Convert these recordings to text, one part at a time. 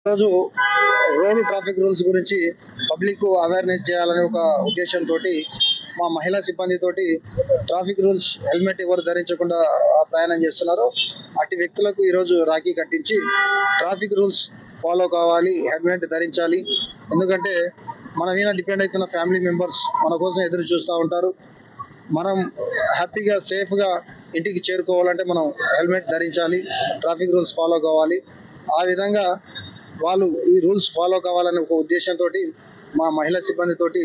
రోజు road traffic rules గురించి public awareness చేయాలనే ఒక ఉద్దేశంతో మా మహిళా సిబ్బందితోటి ట్రాఫిక్ రూల్స్ హెల్మెట్ ఎవరు ధరించకుండా ప్రయాణం చేస్తున్నారు. అట్టి వ్యక్తులకు ఈరోజు రాఖీ కట్టించి ట్రాఫిక్ రూల్స్ ఫాలో కావాలి, హెల్మెట్ ధరించాలి. ఎందుకంటే మన మీద డిపెండ్ అవుతున్న ఫ్యామిలీ మెంబర్స్ మన కోసం ఎదురు చూస్తూ ఉంటారు. మనం హ్యాపీగా సేఫ్గా ఇంటికి చేరుకోవాలంటే మనం హెల్మెట్ ధరించాలి, ట్రాఫిక్ రూల్స్ ఫాలో కావాలి. ఆ విధంగా వాళ్ళు ఈ రూల్స్ ఫాలో కావాలనే ఒక ఉద్దేశంతో మా మహిళా సిబ్బందితోటి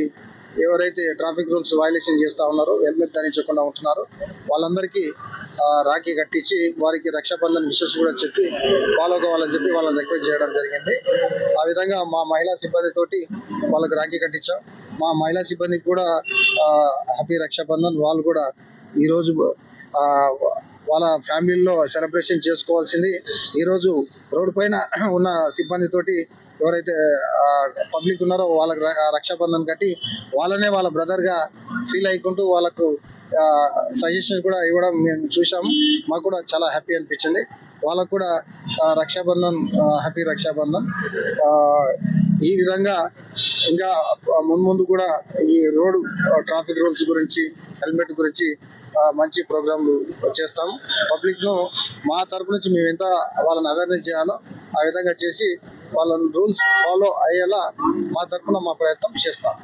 ఎవరైతే ట్రాఫిక్ రూల్స్ వైలేషన్ చేస్తూ ఉన్నారో, హెల్మెట్ ధరించకుండా ఉంటున్నారో వాళ్ళందరికీ రాఖీ కట్టించి వారికి రక్షాబంధన్ విషెస్ కూడా చెప్పి ఫాలో కావాలని చెప్పి వాళ్ళని రిక్వెస్ట్ చేయడం జరిగింది. ఆ విధంగా మా మహిళా సిబ్బందితోటి వాళ్ళకి రాఖీ కట్టించాం. మా మహిళా సిబ్బందికి కూడా హ్యాపీ రక్షాబంధన్. వాళ్ళు కూడా ఈరోజు వాళ్ళ ఫ్యామిలీలో సెలబ్రేషన్ చేసుకోవాల్సింది. ఈరోజు రోడ్డు పైన ఉన్న సిబ్బందితోటి ఎవరైతే పబ్లిక్ ఉన్నారో వాళ్ళకి రక్షాబంధన్ కట్టి వాళ్ళనే వాళ్ళ బ్రదర్గా ఫీల్ అయ్యుకుంటూ వాళ్ళకు సజెషన్ కూడా ఇవ్వడం మేము చూసాము. మాకు కూడా చాలా హ్యాపీ అనిపించింది. వాళ్ళకు కూడా రక్షాబంధన్, హ్యాపీ రక్షాబంధన్. ఈ విధంగా ఇంకా ముందు కూడా ఈ రోడ్ ట్రాఫిక్ రూల్స్ గురించి, హెల్మెట్ గురించి మంచి ప్రోగ్రాంలు చేస్తాము. పబ్లిక్ను మా తరపు నుంచి మేము ఎంత వాళ్ళని అవేర్నెస్ చేయాలో ఆ విధంగా చేసి వాళ్ళని రూల్స్ ఫాలో అయ్యేలా మా తరఫున మా ప్రయత్నం చేస్తాం.